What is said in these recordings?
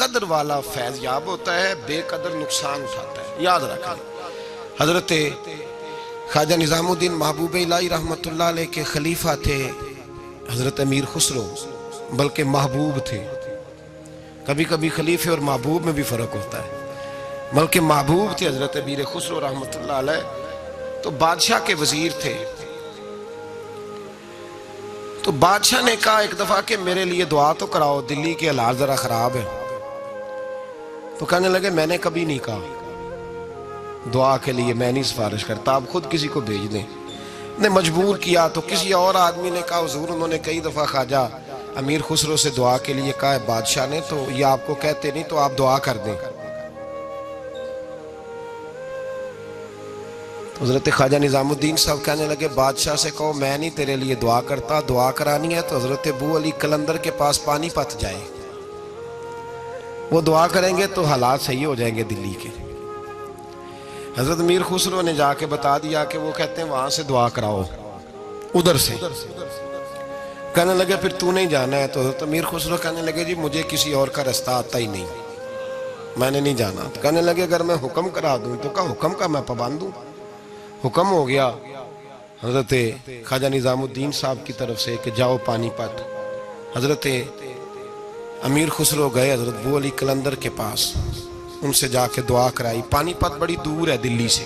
قدر والا فیض یاب ہوتا ہے، بے قدر نقصان اٹھاتا ہے، یاد رکھیں۔ حضرت خواجہ نظام الدین محبوب الہی رحمۃ اللہ علیہ کے خلیفہ تھے حضرت امیر خسرو، بلکہ محبوب تھے۔ کبھی کبھی خلیفے اور محبوب میں بھی فرق ہوتا ہے، بلکہ محبوب تھے حضرت امیر خسرو رحمۃ اللہ علیہ۔ تو بادشاہ کے وزیر تھے، تو بادشاہ نے کہا ایک دفعہ کہ میرے لیے دعا تو کراؤ، دلی کے حالات ذرا خراب ہے۔ تو کہنے لگے میں نے کبھی نہیں کہا دعا کے لیے، میں نہیں سفارش کرتا، آپ خود کسی کو بھیج دیں۔ نے مجبور کیا تو کسی اور آدمی نے کہا حضور انہوں نے کئی دفعہ خواجہ امیر خسرو سے دعا کے لیے کہا ہے بادشاہ نے، تو یہ آپ کو کہتے نہیں، تو آپ دعا کر دیں۔ تو حضرت خواجہ نظام الدین صاحب کہنے لگے بادشاہ سے کہو میں نہیں تیرے لیے دعا کرتا، دعا کرانی ہے تو حضرت ابو علی قلندر کے پاس پانی پت جائے، وہ دعا کریں گے تو حالات صحیح ہو جائیں گے دلی کے۔ حضرت امیر خسرو نے جا کے بتا دیا کہ وہ کہتے ہیں وہاں سے دعا کراؤ، ادھر سے۔ کہنے لگے پھر تو نہیں جانا ہے؟ تو حضرت امیر خسرو کہنے لگے جی مجھے کسی اور کا رستہ آتا ہی نہیں، میں نے نہیں جانا۔ تو کہنے لگے اگر میں حکم کرا دوں تو کہا حکم کا میں پابند ہوں۔ حکم ہو گیا حضرت خواجہ نظام الدین صاحب کی طرف سے کہ جاؤ پانی پت۔ حضرت امیر خسرو گئے حضرت ابو علی قلندر کے پاس، ان سے جا کے دعا کرائی۔ پانی پت بڑی دور ہے دلی سے،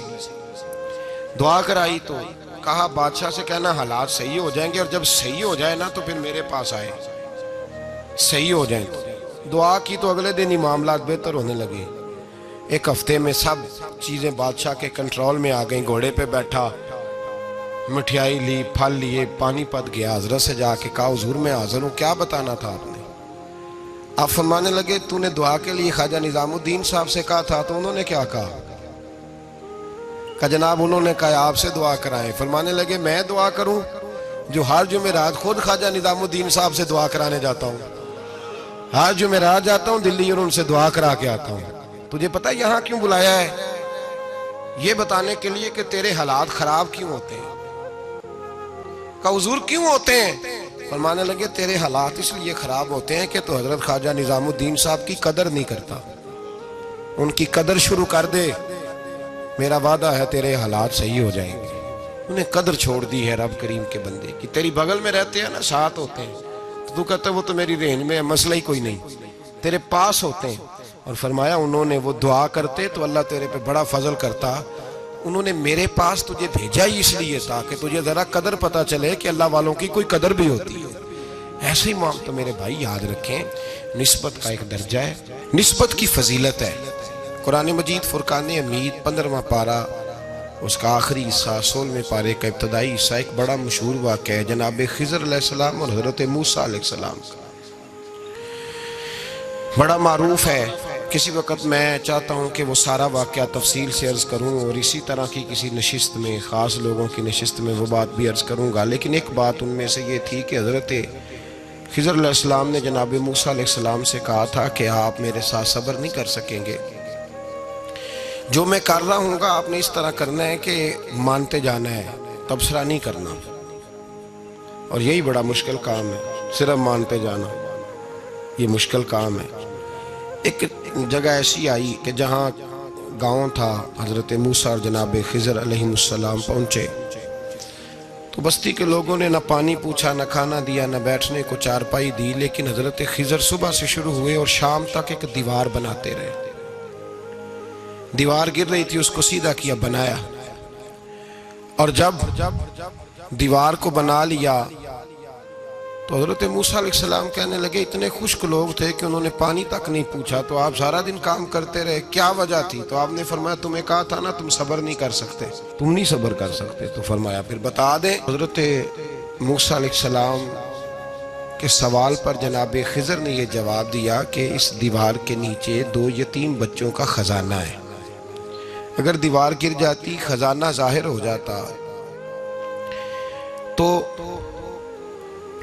دعا کرائی تو کہا بادشاہ سے کہنا حالات صحیح ہو جائیں گے، اور جب صحیح ہو جائے نا تو پھر میرے پاس آئے، صحیح ہو جائیں تو۔ دعا کی تو اگلے دن ہی معاملات بہتر ہونے لگے۔ ایک ہفتے میں سب چیزیں بادشاہ کے کنٹرول میں آ گئیں، گھوڑے پہ بیٹھا، مٹھائی لی، پھل لیے، پانی پت گیا، حضرت سے جا کے کہا حضور میں حاضر ہوں، کیا بتانا تھا آپ نے؟ آپ فرمانے لگے تو نے دعا کے لیے خواجہ نظام الدین صاحب سے کہا تھا، تو انہوں نے کیا کہا؟ کہ جناب انہوں نے کہا آپ سے دعا کرائیں۔ فرمانے لگے میں دعا کروں جو ہر جمعرات خود خواجہ نظام الدین صاحب سے دعا کرانے جاتا ہوں، ہر جمعرات جاتا ہوں دلی اور ان سے دعا کرا کے آتا ہوں۔ تجھے پتہ یہاں کیوں بلایا ہے؟ یہ بتانے کے لیے کہ تیرے حالات خراب کیوں ہوتے ہیں۔ کہا حضور کیوں ہوتے ہیں؟ فرمانے لگے تیرے حالات اس لیے خراب ہوتے ہیں کہ تو حضرت خواجہ نظام الدین صاحب کی قدر نہیں کرتا، ان کی قدر شروع کر دے، میرا وعدہ ہے تیرے حالات صحیح ہو جائیں گے۔ انہیں قدر چھوڑ دی ہے رب کریم کے بندے کی۔ تیری بغل میں رہتے ہیں نا، ساتھ ہوتے ہیں، تو کہتا ہے وہ تو میری رینج میں ہے، مسئلہ ہی کوئی نہیں، تیرے پاس ہوتے ہیں۔ اور فرمایا انہوں نے وہ دعا کرتے تو اللہ تیرے پہ بڑا فضل کرتا، انہوں نے میرے پاس تجھے بھیجا ہی اس لیے تھا کہ تجھے ذرا قدر پتہ چلے کہ اللہ والوں کی کوئی قدر بھی ہوتی ہے۔ ایسے ہی معام تو میرے بھائی یاد رکھیں، نسبت کا ایک درجہ ہے، نسبت کی فضیلت ہے۔ قرآن مجید فرقان حمید 15واں پارہ اس کا آخری حصہ 16ویں پارے کا ابتدائی حصہ ایک بڑا مشہور واقعہ ہے جناب خضر علیہ السلام اور حضرت موسیٰ علیہ السلام کا، بڑا معروف ہے۔ کسی وقت میں چاہتا ہوں کہ وہ سارا واقعہ تفصیل سے عرض کروں اور اسی طرح کی کسی نشست میں، خاص لوگوں کی نشست میں وہ بات بھی عرض کروں گا، لیکن ایک بات ان میں سے یہ تھی کہ حضرت خضر علیہ السلام نے جناب موسیٰ علیہ السلام سے کہا تھا کہ آپ میرے ساتھ صبر نہیں کر سکیں گے، جو میں کر رہا ہوں گا آپ نے اس طرح کرنا ہے کہ مانتے جانا ہے، تبصرہ نہیں کرنا۔ اور یہی بڑا مشکل کام ہے، صرف مانتے جانا، یہ مشکل کام ہے۔ ایک جگہ ایسی آئی کہ جہاں گاؤں تھا، حضرت موسیٰ اور جناب خضر علیہ السلام پہنچے تو بستی کے لوگوں نے نہ پانی پوچھا، نہ کھانا دیا، نہ بیٹھنے کو چارپائی دی، لیکن حضرت خضر صبح سے شروع ہوئے اور شام تک ایک دیوار بناتے رہے۔ دیوار گر رہی تھی، اس کو سیدھا کیا، بنایا، اور جب دیوار کو بنا لیا تو حضرت موسیٰ علیہ السلام کہنے لگے اتنے خشک لوگ تھے کہ انہوں نے پانی تک نہیں پوچھا، تو آپ سارا دن کام کرتے رہے، کیا وجہ تھی؟ تو آپ نے فرمایا تمہیں کہا تھا نا تم صبر نہیں کر سکتے، تم نہیں صبر کر سکتے۔ تو فرمایا پھر بتا دیں۔ حضرت موسیٰ علیہ السلام کے سوال پر جناب خضر نے یہ جواب دیا کہ اس دیوار کے نیچے 2 یتیم بچوں کا خزانہ ہے، اگر دیوار گر جاتی، خزانہ ظاہر ہو جاتا تو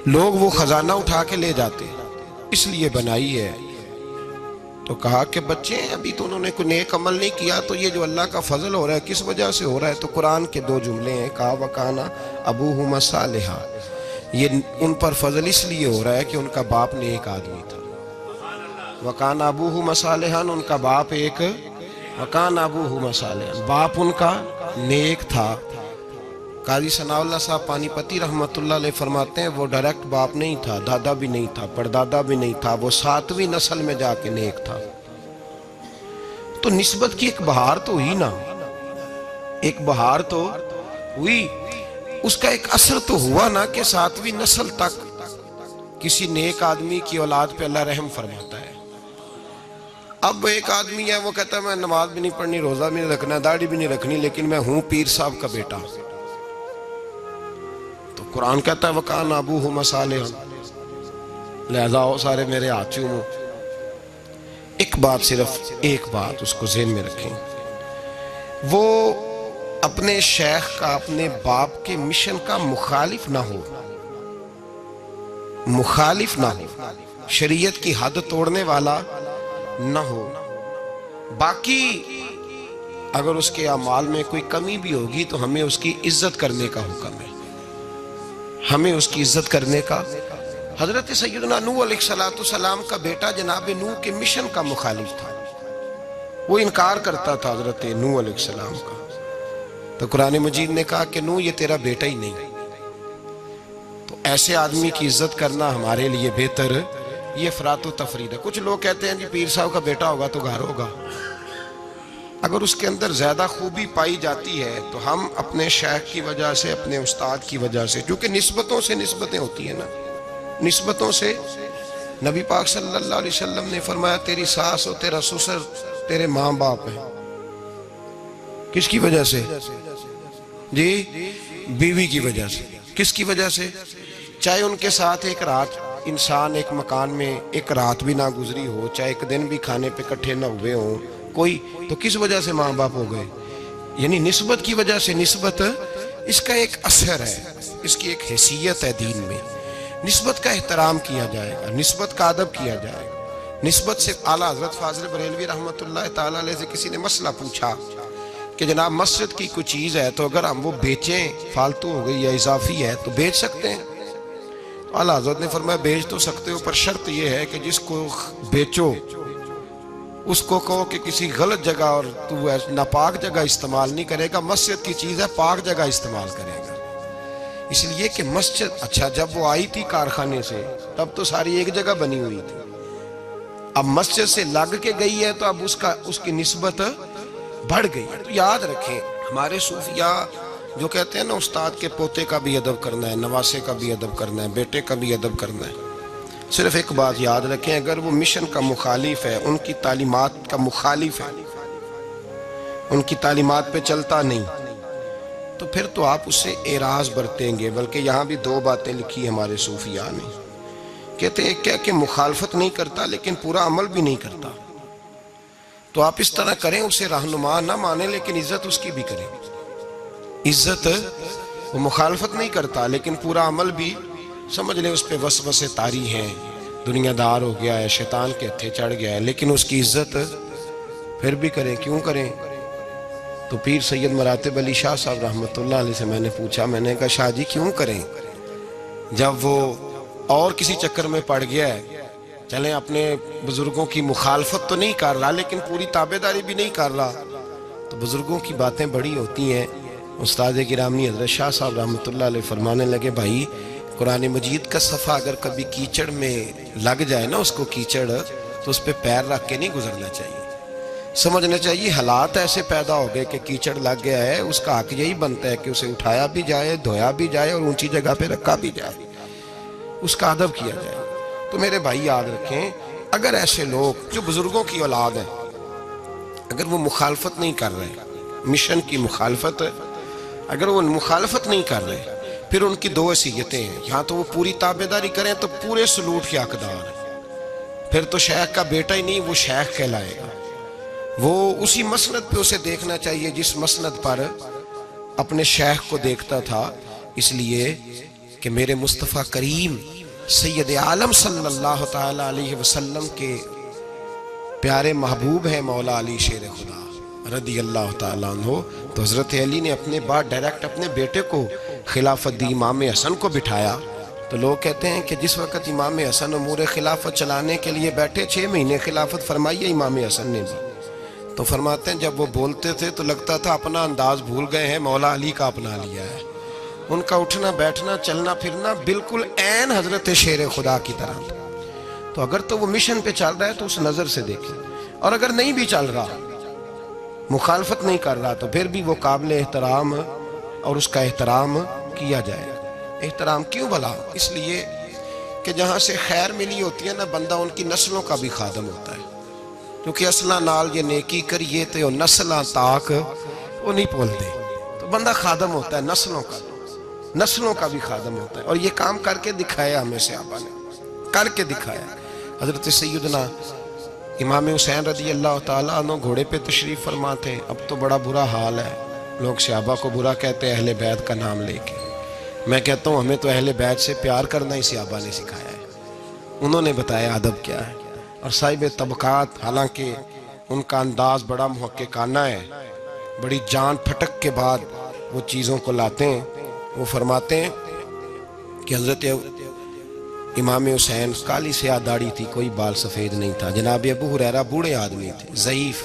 لوگ وہ خزانہ اٹھا کے لے جاتے، اس لیے بنائی ہے۔ تو کہا کہ بچے ہیں، ابھی تو انہوں نے کوئی نیک عمل نہیں کیا، تو یہ جو اللہ کا فضل ہو رہا ہے کس وجہ سے ہو رہا ہے؟ تو قرآن کے 2 جملے ہیں، کہا وَكَانَ أَبُوهُمَا صَالِحًا، یہ ان پر فضل اس لیے ہو رہا ہے کہ ان کا باپ نیک آدمی تھا۔ وکان ابوہما صالحا، ان کا باپ ایک وکان ابوہما صالحا، باپ ان کا نیک تھا۔ قاضی ثناء اللہ صاحب پانی پتی رحمۃ اللہ علیہ فرماتے ہیں وہ ڈائریکٹ باپ نہیں تھا، دادا بھی نہیں تھا، پردادا بھی نہیں تھا، وہ 7ویں نسل میں جا کے نیک تھا۔ تو نسبت کی ایک بہار تو ہوئی نا، ایک بہار تو ہوئی، اس کا ایک اثر تو ہوا نا کہ 7ویں نسل تک کسی نیک آدمی کی اولاد پہ اللہ رحم فرماتا ہے۔ اب ایک آدمی ہے وہ کہتا ہے میں نماز بھی نہیں پڑھنی، روزہ بھی نہیں رکھنا، داڑھی بھی نہیں رکھنی، لیکن میں ہوں پیر صاحب کا بیٹا۔ تو قرآن کہتا ہے وَكَانَ أَبُوهُمَا صَالِحًا، لہذا آؤ سارے میرے ہاتھ چومو۔ ایک بات، صرف ایک بات اس کو ذہن میں رکھیں، وہ اپنے شیخ کا، اپنے باپ کے مشن کا مخالف نہ ہو، مخالف نہ ہو، شریعت کی حد توڑنے والا نہ ہو۔ باقی اگر اس کے اعمال میں کوئی کمی بھی ہوگی تو ہمیں اس کی عزت کرنے کا حکم ہے، ہمیں اس کی عزت کرنے کا۔ حضرت سیدنا نوح علیہ السلام کا بیٹا جناب نوح کے مشن کا مخالف تھا، وہ انکار کرتا تھا حضرت نوح علیہ السلام کا۔ تو قرآن مجید نے کہا کہ نوح یہ تیرا بیٹا ہی نہیں۔ تو ایسے آدمی کی عزت کرنا ہمارے لیے بہتر، یہ افراط و تفرید ہے۔ کچھ لوگ کہتے ہیں جی پیر صاحب کا بیٹا ہوگا تو گھر ہوگا، اگر اس کے اندر زیادہ خوبی پائی جاتی ہے تو ہم اپنے شیخ کی وجہ سے، اپنے استاد کی وجہ سے، جو کہ نسبتوں سے نسبتیں ہوتی ہیں نا، نسبتوں سے، نبی پاک صلی اللہ علیہ وسلم نے فرمایا تیری ساس اور تیرا سسر تیرے ماں باپ ہیں۔ کس کی وجہ سے؟ جی بیوی کی وجہ سے۔ کس کی وجہ سے؟ چاہے ان کے ساتھ ایک رات انسان ایک مکان میں ایک رات بھی نہ گزری ہو، چاہے ایک دن بھی کھانے پہ کٹھے نہ ہوئے ہوں کوئی، تو کس وجہ سے ماں باپ ہو گئے؟ یعنی نسبت کی وجہ سے۔ نسبت اس کا ایک اثر ہے، اس کی ایک حیثیت ہے دین میں۔ نسبت کا احترام کیا جائے گا، نسبت کا ادب کیا جائے گا۔ نسبت سے اعلیٰ حضرت فاضل بریلوی رحمۃ اللہ تعالیٰ علیہ سے کسی نے مسئلہ پوچھا کہ جناب مسجد کی کوئی چیز ہے تو اگر ہم وہ بیچیں، فالتو ہو گئی یا اضافی ہے تو بیچ سکتے ہیں؟ تو اعلیٰ حضرت نے فرمایا بیچ تو سکتے ہو، پر شرط یہ ہے کہ جس کو بیچو اس کو کہو کہ کسی غلط جگہ اور تو ناپاک جگہ استعمال نہیں کرے گا، مسجد کی چیز ہے پاک جگہ استعمال کرے گا۔ اس لیے کہ مسجد، اچھا جب وہ آئی تھی کارخانے سے تب تو ساری ایک جگہ بنی ہوئی تھی، اب مسجد سے لگ کے گئی ہے تو اب اس کی نسبت بڑھ گئی ہے۔ تو یاد رکھیں ہمارے صوفیاء جو کہتے ہیں نا استاد کے پوتے کا بھی ادب کرنا ہے، نواسے کا بھی ادب کرنا ہے، بیٹے کا بھی ادب کرنا ہے، صرف ایک بات یاد رکھیں، اگر وہ مشن کا مخالف ہے، ان کی تعلیمات کا مخالف ہے، ان کی تعلیمات پہ چلتا نہیں، تو پھر تو آپ اس سے اعراض برتیں گے۔ بلکہ یہاں بھی 2 باتیں لکھی ہمارے صوفیاء نے، کہتے ہیں کہ مخالفت نہیں کرتا لیکن پورا عمل بھی نہیں کرتا، تو آپ اس طرح کریں، اسے رہنما نہ مانیں لیکن عزت اس کی بھی کریں۔ عزت، وہ مخالفت نہیں کرتا لیکن پورا عمل بھی، سمجھ لیں اس پہ وسوسے طاری ہیں، دنیا دار ہو گیا ہے، شیطان کے ہتھے چڑھ گیا ہے، لیکن اس کی عزت پھر بھی کریں۔ کیوں کریں؟ تو پیر سید مراتب علی شاہ صاحب رحمۃ اللہ علیہ سے میں نے پوچھا، میں نے کہا شاہ جی کیوں کریں؟ جب وہ اور کسی چکر میں پڑ گیا ہے، چلیں اپنے بزرگوں کی مخالفت تو نہیں کر رہا لیکن پوری تابعداری بھی نہیں کر رہا، تو بزرگوں کی باتیں بڑی ہوتی ہیں۔ استاد گرامی حضرت شاہ صاحب رحمۃ اللہ علیہ فرمانے لگے بھائی قرآن مجید کا صفحہ اگر کبھی کیچڑ میں لگ جائے نا، اس کو کیچڑ، تو اس پہ پیر رکھ کے نہیں گزرنا چاہیے، سمجھنا چاہیے حالات ایسے پیدا ہو گئے کہ کیچڑ لگ گیا ہے، اس کا حق یہی بنتا ہے کہ اسے اٹھایا بھی جائے، دھویا بھی جائے اور اونچی جگہ پہ رکھا بھی جائے، اس کا ادب کیا جائے۔ تو میرے بھائی یاد رکھیں، اگر ایسے لوگ جو بزرگوں کی اولاد ہیں، اگر وہ مخالفت نہیں کر رہے، مشن کی مخالفت، اگر وہ مخالفت نہیں کر رہے، پھر ان کی 2 حیثیتیں ہیں، یہاں تو وہ پوری تابعداری کریں تو پورے سلوٹ کے حقدار ہیں، پھر تو شیخ کا بیٹا ہی نہیں، وہ شیخ کہلائے گا، وہ اسی مسند پہ اسے دیکھنا چاہیے جس مسند پر اپنے شیخ کو دیکھتا تھا۔ اس لیے کہ میرے مصطفیٰ کریم سید عالم صلی اللہ تعالی علیہ وسلم کے پیارے محبوب ہیں مولا علی شیر خدا رضی اللہ تعالیٰ عنہ، تو حضرت علی نے اپنے بعد ڈائریکٹ اپنے بیٹے کو خلافت دی، امام حسن کو بٹھایا، تو تو لوگ کہتے ہیں کہ جس وقت امام حسن امور خلافت چلانے کے لیے بیٹھے 6 مہینے خلافت فرمائی ہے امام حسن نے بھی، تو فرماتے ہیں جب وہ بولتے تھے تو لگتا تھا اپنا انداز بھول گئے ہیں، مولا علی کا اپنا لیا ہے۔ ان کا اٹھنا بیٹھنا چلنا پھرنا بالکل عین حضرت شیر خدا کی طرح تھا۔ تو اگر تو وہ مشن پہ چل رہا ہے تو اس نظر سے دیکھیں، اور اگر نہیں بھی چل رہا، مخالفت نہیں کر رہا، تو پھر بھی وہ قابل احترام اور اس کا احترام کیا جائے۔ احترام کیوں بھلا؟ اس لیے کہ جہاں سے خیر ملی ہوتی ہے نا، بندہ ان کی نسلوں کا بھی خادم ہوتا ہے، کیونکہ اصلہ نال یہ نیکی کریے تو نسلاں تاک وہ نہیں بھول دے، تو بندہ خادم ہوتا ہے نسلوں کا بھی خادم ہوتا ہے۔ اور یہ کام کر کے دکھایا ہمیں صحابہ نے، کر کے دکھایا۔ حضرت سیدنا امام حسین رضی اللہ تعالیٰ عنہ گھوڑے پہ تشریف فرما تھے۔ اب تو بڑا برا حال ہے، لوگ صحابہ کو برا کہتے ہیں اہل بیت کا نام لے کے۔ میں کہتا ہوں ہمیں تو اہل بیت سے پیار کرنا ہی صحابہ نے سکھایا ہے، انہوں نے بتایا ادب کیا ہے۔ اور صاحب طبقات، حالانکہ ان کا انداز بڑا محققانہ ہے، بڑی جان پھٹک کے بعد وہ چیزوں کو لاتے ہیں۔ وہ فرماتے ہیں کہ حضرت امام حسین کالی سیاہ داڑھی تھی، کوئی بال سفید نہیں تھا۔ جناب ابو ہریرہ بوڑھے آدمی تھے، ضعیف،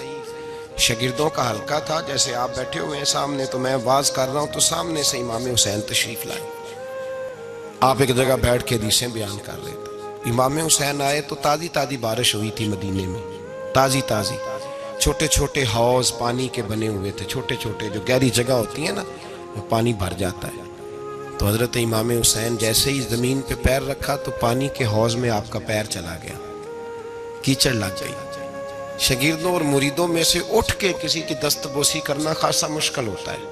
شاگردوں کا حلقہ تھا، جیسے آپ بیٹھے ہوئے ہیں سامنے تو میں واز کر رہا ہوں تو سامنے سے امام حسین تشریف لائے، آپ ایک جگہ بیٹھ کے حدیثیں بیان کر رہے تھے۔ امام حسین آئے تو تازی بارش ہوئی تھی مدینے میں، تازی چھوٹے چھوٹے حوض پانی کے بنے ہوئے تھے، چھوٹے جو گہری جگہ ہوتی ہیں نا، وہ پانی بھر جاتا ہے۔ تو حضرت امام حسین جیسے ہی زمین پہ پیر رکھا تو پانی کے حوض میں آپ کا پیر چلا گیا، کیچڑ لگ گئی۔ شاگردوں اور مریدوں میں سے اٹھ کے کسی کی دستبوسی کرنا خاصا مشکل ہوتا ہے۔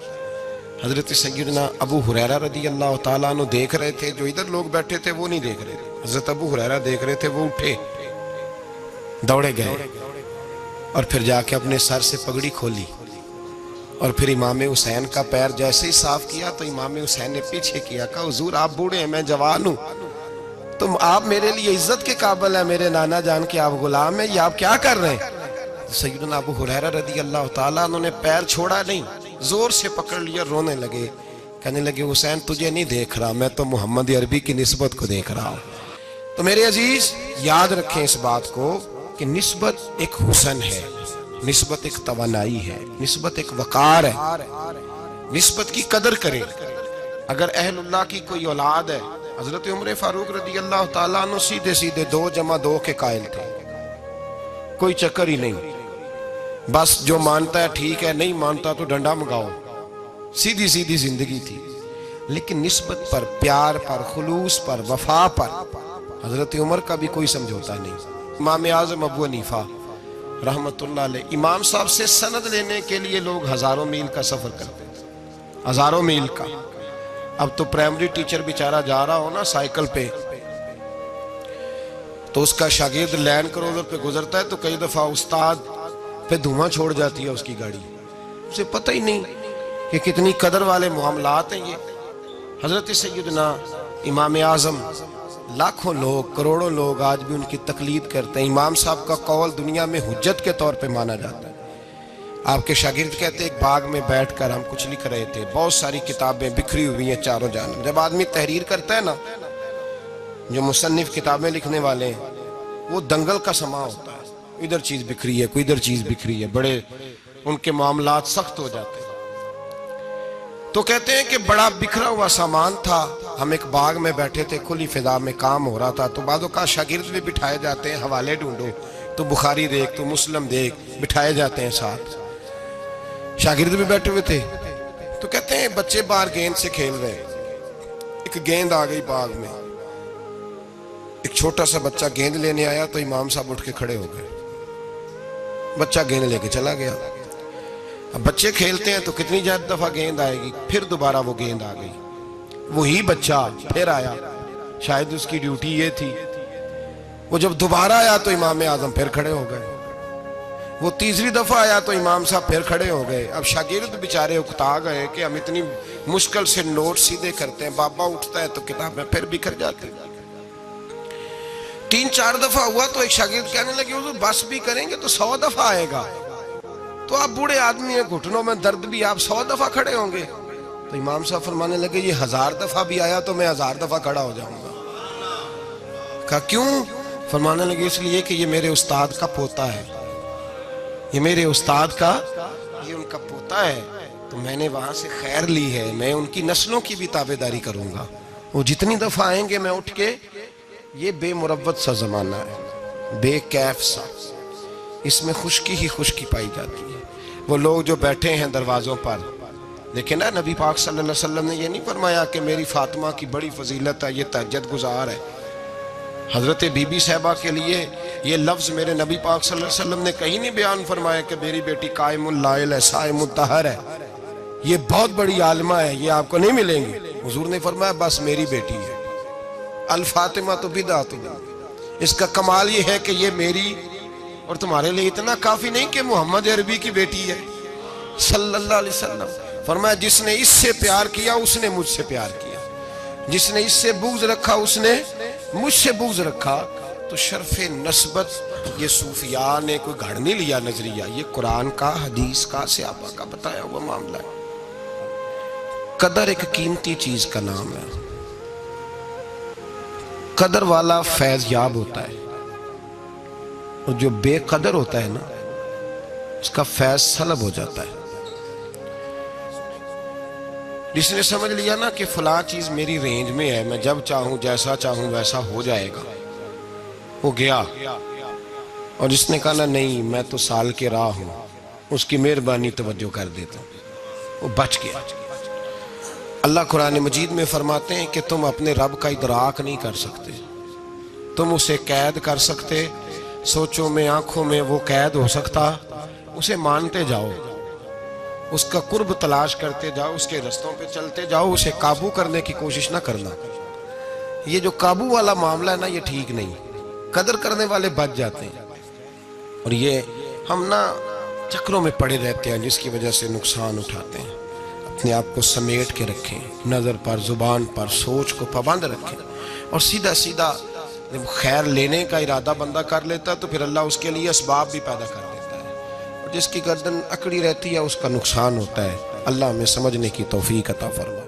حضرت سیدنا ابو ہریرہ رضی اللہ تعالیٰ عنہ دیکھ رہے تھے، جو ادھر لوگ بیٹھے تھے وہ نہیں دیکھ رہے تھے۔ حضرت ابو ہریرہ دیکھ رہے تھے، وہ اٹھے، دوڑے گئے اور پھر جا کے اپنے سر سے پگڑی کھولی، اور پھر امام حسین کا پیر جیسے ہی صاف کیا تو امام حسین نے پیچھے کیا، کہا حضور آپ بوڑھے ہیں، میں جوان ہوں، تم آپ میرے لیے عزت کے قابل ہیں، میرے نانا جان کے آپ غلام ہیں، یہ آپ کیا کر رہے ہیں؟ سیدنا ابو ہریرہ رضی اللہ تعالیٰ انہوں نے پیر چھوڑا نہیں، زور سے پکڑ لیا، رونے لگے، کہنے لگے حسین تجھے نہیں دیکھ رہا، میں تو محمد عربی کی نسبت کو دیکھ رہا ہوں۔ تو میرے عزیز یاد رکھیں اس بات کو کہ نسبت ایک حسن ہے، نسبت ایک توانائی ہے، نسبت ایک وقار ہے، نسبت کی قدر کریں۔ اگر اہل اللہ کی کوئی اولاد ہے، حضرت عمر فاروق رضی اللہ تعالیٰ عنہ سیدھے 2+2 کے قائل تھے، کوئی چکر ہی نہیں، بس جو مانتا ہے ٹھیک ہے، نہیں مانتا تو ڈنڈا منگاؤ، سیدھی زندگی تھی۔ لیکن نسبت پر، پیار پر، خلوص پر، وفا پر حضرت عمر کا بھی کوئی سمجھوتا نہیں۔ امام اعظم ابو حنیفہ رحمت اللہ علیہ، امام صاحب سے سند لینے کے لیے لوگ ہزاروں میل کا سفر کرتے ہیں، ہزاروں میل کا۔ اب تو پرائمری ٹیچر بیچارہ جا رہا ہو نا سائیکل پہ، تو اس کا شاگرد لینڈ کروزر پہ گزرتا ہے تو کئی دفعہ استاد پہ دھواں چھوڑ جاتی ہے اس کی گاڑی، اسے پتہ ہی نہیں کہ کتنی قدر والے معاملات ہیں یہ۔ حضرت سیدنا امام اعظم، لاکھوں لوگ، کروڑوں لوگ آج بھی ان کی تقلید کرتے ہیں، امام صاحب کا قول دنیا میں حجت کے طور پہ مانا جاتا ہے۔ آپ کے شاگرد کہتے ایک باغ میں بیٹھ کر ہم کچھ لکھ رہے تھے، بہت ساری کتابیں بکھری ہوئی ہیں چاروں جانب۔ جب آدمی تحریر کرتا ہے نا، جو مصنف کتابیں لکھنے والے ہیں، وہ دنگل کا سما ہوتا ہے، ادھر چیز بکھری ہے، کوئی ادھر چیز بکھری ہے، بڑے ان کے معاملات سخت ہو جاتے ہیں۔ تو کہتے ہیں کہ بڑا بکھرا ہوا سامان تھا، ہم ایک باغ میں بیٹھے تھے، کھلی فضا میں کام ہو رہا تھا، تو بعضوں کا شاگرد بھی بٹھائے جاتے ہیں، حوالے ڈھونڈو تو بخاری دیکھ، تو مسلم دیکھ، بٹھائے جاتے ہیں ساتھ، شاگرد بھی بیٹھے ہوئے تھے۔ تو کہتے ہیں بچے باہر گیند سے کھیل رہے، ایک گیند آ گئی باغ میں، ایک چھوٹا سا بچہ گیند لینے آیا تو امام صاحب اٹھ کے کھڑے ہو گئے، بچہ گیند لے کے چلا گیا۔ اب بچے کھیلتے ہیں تو کتنی دفعہ گیند آئے گی، پھر دوبارہ وہ گیند آ گئی، وہی بچہ پھر آیا، شاید اس کی ڈیوٹی یہ تھی، وہ جب دوبارہ آیا تو امام اعظم پھر کھڑے ہو گئے، وہ تیسری دفعہ آیا تو امام صاحب پھر کھڑے ہو گئے۔ اب شاگرد بیچارے اکتا گئے کہ ہم اتنی مشکل سے نوٹ سیدھے کرتے ہیں، بابا اٹھتا ہے تو کتابیں پھر بکھر جاتی۔ 3-4 دفعہ ہوا تو ایک شاگرد کہنے لگے حضور بس بھی کریں گے تو 100 دفعہ آئے گا، تو آپ بوڑھے آدمی ہیں، گھٹنوں میں درد بھی، آپ 100 دفعہ کھڑے ہوں گے؟ تو امام صاحب فرمانے لگے یہ 1000 دفعہ بھی آیا تو میں 1000 دفعہ کھڑا ہو جاؤں گا۔ کہا کیوں؟ فرمانے لگے اس لیے کہ یہ میرے استاد کا پوتا ہے، یہ میرے استاد کا، یہ ان کا پوتا ہے، تو میں نے وہاں سے خیر لی ہے، میں ان کی نسلوں کی بھی تابعداری کروں گا، وہ جتنی دفعہ آئیں گے میں اٹھ کے، یہ بے مروت سا زمانہ ہے، بے کیف سا، اس میں خشکی ہی خشکی پائی جاتی ہے۔ وہ لوگ جو بیٹھے ہیں دروازوں پر، لیکن نبی پاک صلی اللہ علیہ وسلم نے یہ نہیں فرمایا کہ میری فاطمہ کی بڑی فضیلت ہے، یہ تہجد گزار ہے۔ حضرت بی بی صاحبہ کے لیے یہ لفظ میرے نبی پاک صلی اللہ علیہ وسلم نے کہیں نہیں بیان فرمایا کہ میری بیٹی قائم اللائل ہے، صائم الدہر ہے، یہ بہت بڑی عالمہ ہے، یہ آپ کو نہیں ملیں گی۔ حضور نے فرمایا بس میری بیٹی ہے، الفاطمہ تو بدعت، اس کا کمال یہ ہے کہ یہ میری اور تمہارے لیے اتنا کافی نہیں کہ محمد عربی کی بیٹی ہے صلی اللہ علیہ وسلم۔ فرمایا جس نے اس سے پیار کیا اس نے مجھ سے پیار کیا، جس نے اس سے بغض رکھا اس نے مجھ سے بغض رکھا۔ تو شرف نسبت یہ صوفیاء نے کوئی گھڑ نہیں لیا نظریہ، یہ قرآن کا، حدیث کا، صحابہ کا بتایا ہوا معاملہ ہے۔ قدر ایک قیمتی چیز کا نام ہے، قدر والا فیض یاب ہوتا ہے، اور جو بے قدر ہوتا ہے نا اس کا فیض سلب ہو جاتا ہے۔ جس نے سمجھ لیا نا کہ فلاں چیز میری رینج میں ہے، میں جب چاہوں جیسا چاہوں ویسا ہو جائے گا، وہ گیا۔ اور جس نے کہا نا نہیں میں تو سال کے راہ ہوں، اس کی مہربانی توجہ کر دیتا ہوں، وہ بچ گیا۔ اللہ قرآن مجید میں فرماتے ہیں کہ تم اپنے رب کا ادراک نہیں کر سکتے، تم اسے قید کر سکتے، سوچوں میں آنکھوں میں وہ قید ہو سکتا، اسے مانتے جاؤ، اس کا قرب تلاش کرتے جاؤ، اس کے رستوں پہ چلتے جاؤ، اسے قابو کرنے کی کوشش نہ کرنا۔ یہ جو قابو والا معاملہ ہے نا یہ ٹھیک نہیں، قدر کرنے والے بچ جاتے ہیں، اور یہ ہم نا چکروں میں پڑے رہتے ہیں جس کی وجہ سے نقصان اٹھاتے ہیں۔ اپنے آپ کو سمیٹ کے رکھیں، نظر پر، زبان پر، سوچ کو پابند رکھیں، اور سیدھا سیدھا جب خیر لینے کا ارادہ بندہ کر لیتا تو پھر اللہ اس کے لیے اسباب بھی پیدا کر دیتا ہے، اور جس کی گردن اکڑی رہتی ہے اس کا نقصان ہوتا ہے۔ اللہ ہمیں سمجھنے کی توفیق عطا فرمائے۔